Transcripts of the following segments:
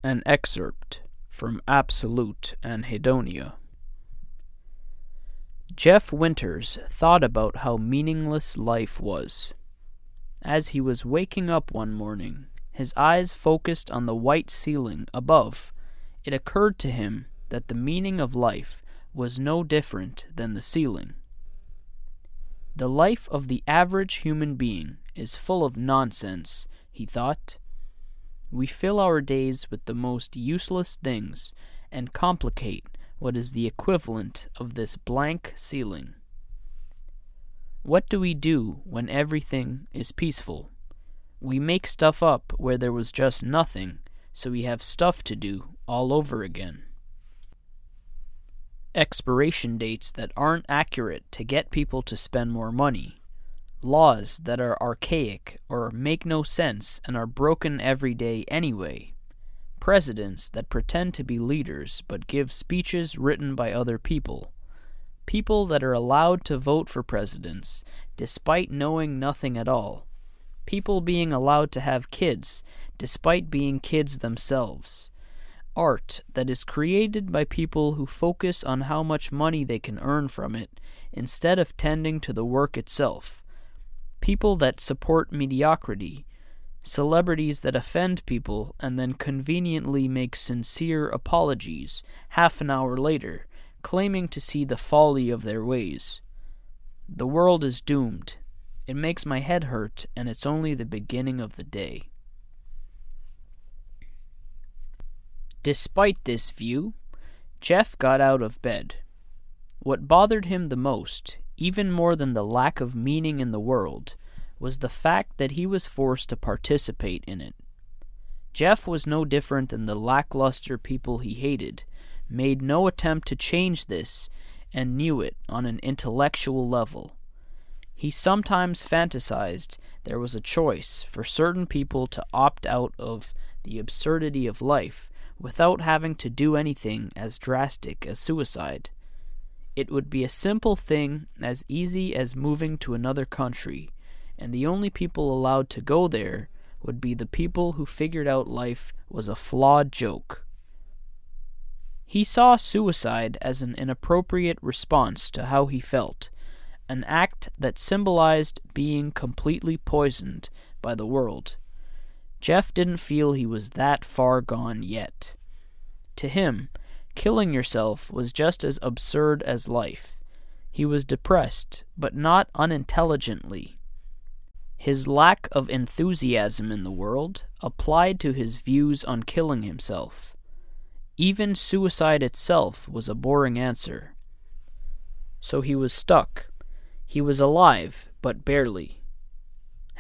An excerpt from Absolute Anhedonia. Jeff Winters thought about how meaningless life was. As he was waking up one morning, his eyes focused on the white ceiling above. It occurred to him that the meaning of life was no different than the ceiling. The life of the average human being is full of nonsense, he thought. We fill our days with the most useless things and complicate what is the equivalent of this blank ceiling. What do we do when everything is peaceful? We make stuff up where there was just nothing, so we have stuff to do all over again. Expiration dates that aren't accurate to get people to spend more money. Laws that are archaic or make no sense and are broken every day anyway. Presidents that pretend to be leaders but give speeches written by other people. People that are allowed to vote for presidents despite knowing nothing at all. People being allowed to have kids despite being kids themselves. Art that is created by people who focus on how much money they can earn from it instead of tending to the work itself. People that support mediocrity, celebrities that offend people and then conveniently make sincere apologies half an hour later, claiming to see the folly of their ways. The world is doomed. It makes my head hurt, and it's only the beginning of the day. Despite this view, Jeff got out of bed. What bothered him the most, even more than the lack of meaning in the world, was the fact that he was forced to participate in it. Jeff was no different than the lackluster people he hated, made no attempt to change this, and knew it on an intellectual level. He sometimes fantasized there was a choice for certain people to opt out of the absurdity of life without having to do anything as drastic as suicide. It would be a simple thing as easy as moving to another country, and the only people allowed to go there would be the people who figured out life was a flawed joke. He saw suicide as an inappropriate response to how he felt, an act that symbolized being completely poisoned by the world. Jeff didn't feel he was that far gone yet. To him, killing yourself was just as absurd as life. He was depressed, but not unintelligently. His lack of enthusiasm in the world applied to his views on killing himself. Even suicide itself was a boring answer. So he was stuck. He was alive, but barely.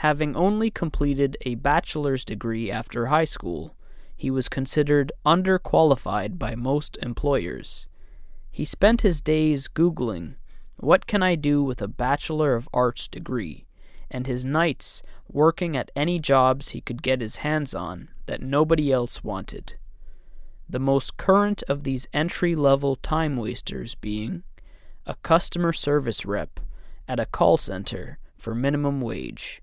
Having only completed a bachelor's degree after high school, he was considered underqualified by most employers. He spent his days Googling, "What can I do with a Bachelor of Arts degree?" and his nights working at any jobs he could get his hands on that nobody else wanted. The most current of these entry-level time-wasters being a customer service rep at a call center for minimum wage,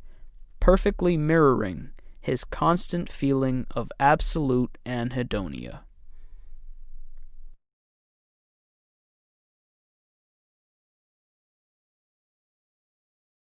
perfectly mirroring his constant feeling of absolute anhedonia.